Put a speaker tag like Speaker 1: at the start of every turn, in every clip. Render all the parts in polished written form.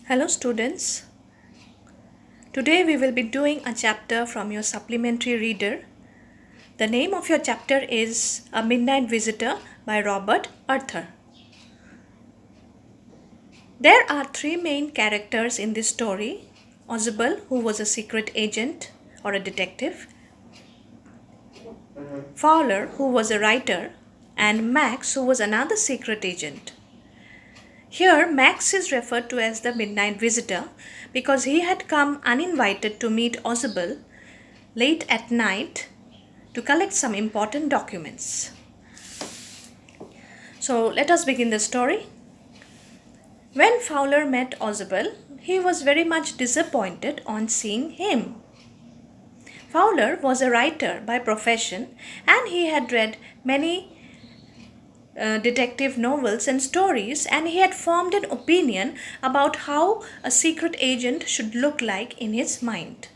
Speaker 1: Hello students. Today we will be doing a chapter from your supplementary reader. The name of your chapter is A Midnight Visitor by Robert Arthur. There are three main characters in this story. Ozable, who was a secret agent or a detective, Fowler, who was a writer, and Max, who was another secret agent. Here, Max is referred to as the midnight visitor because he had come uninvited to meet Ozable late at night to collect some important documents. So, let us begin the story. When Fowler met Ozable, he was very much disappointed on seeing him. Fowler was a writer by profession and he had read many detective novels and stories, and he had formed an opinion about how a secret agent should look like in his mind.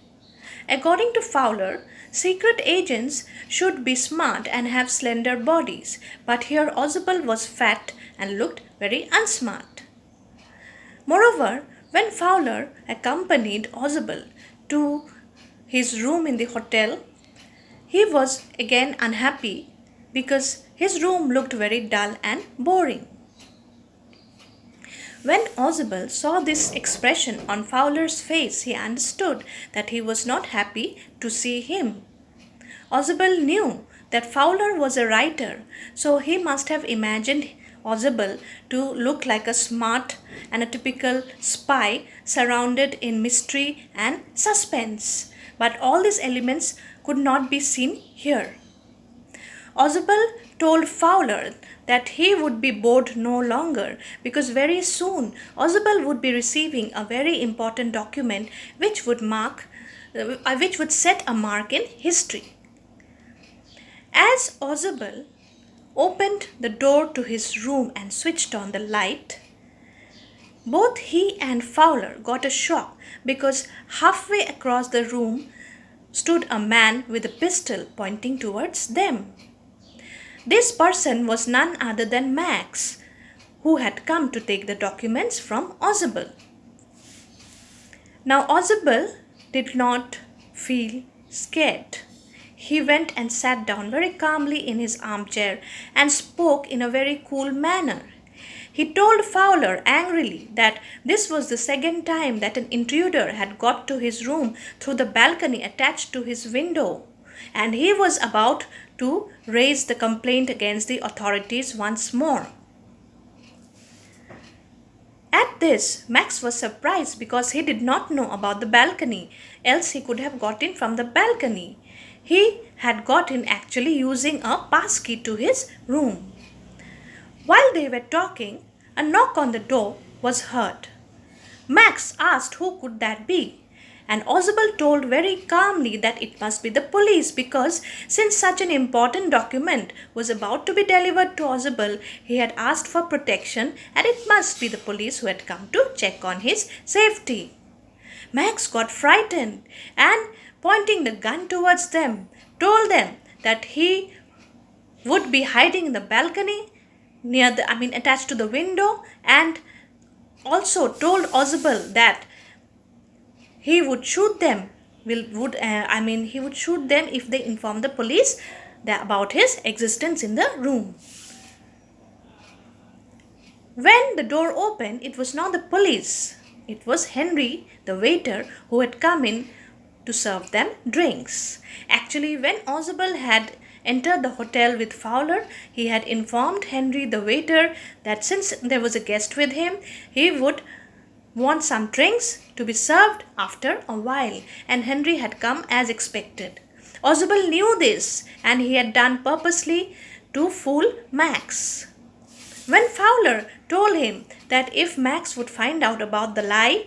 Speaker 1: According to Fowler, secret agents should be smart and have slender bodies, but here Ozable was fat and looked very unsmart. Moreover, when Fowler accompanied Ozable to his room in the hotel, he was again unhappy because his room looked very dull and boring. When Ozable saw this expression on Fowler's face, he understood that he was not happy to see him. Ozable knew that Fowler was a writer, so he must have imagined Ozable to look like a smart and a typical spy surrounded in mystery and suspense. But all these elements could not be seen here. Ozable told Fowler that he would be bored no longer because very soon Ozable would be receiving a very important document which would set a mark in history. As Ozable opened the door to his room and switched on the light, both he and Fowler got a shock because halfway across the room stood a man with a pistol pointing towards them. This person was none other than Max, who had come to take the documents from Ozable. Now Ozable did not feel scared. He went and sat down very calmly in his armchair and spoke in a very cool manner. He told Fowler angrily that this was the second time that an intruder had got to his room through the balcony attached to his window, and he was about to raise the complaint against the authorities once more. At this, Max was surprised because he did not know about the balcony, else he could have got in from the balcony. He had got in actually using a passkey to his room. While they were talking, a knock on the door was heard. Max asked who could that be, and Ozable told very calmly that it must be the police because since such an important document was about to be delivered to Ozable, he had asked for protection and it must be the police who had come to check on his safety. Max got frightened and, pointing the gun towards them, told them that he would be hiding in the balcony attached to the window, and also told Ozable that he would shoot them. He would shoot them if they informed the police about his existence in the room. When the door opened, it was not the police. It was Henry, the waiter, who had come in to serve them drinks. Actually, when Ozable had entered the hotel with Fowler, he had informed Henry, the waiter, that since there was a guest with him, he would want some drinks to be served after a while, and Henry had come as expected. Ozable knew this and he had done purposely to fool Max. When Fowler told him that if Max would find out about the lie,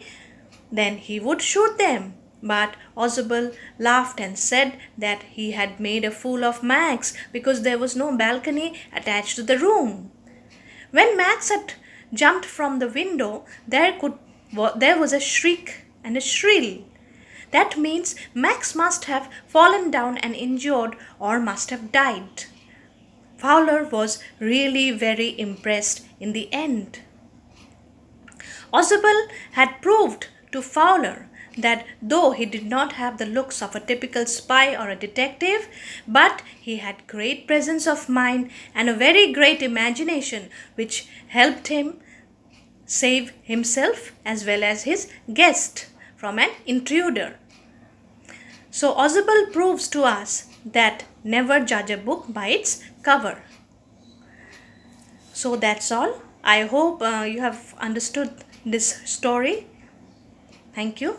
Speaker 1: then he would shoot them. But Ozable laughed and said that he had made a fool of Max because there was no balcony attached to the room. When Max had jumped from the window, there was a shriek and a shrill. That means Max must have fallen down and injured or must have died. Fowler was really very impressed in the end. Ausable had proved to Fowler that though he did not have the looks of a typical spy or a detective, but he had great presence of mind and a very great imagination which helped him save himself as well as his guest from an intruder. So Ausable proves to us that never judge a book by its cover. So that's all. I hope you have understood this story. Thank you.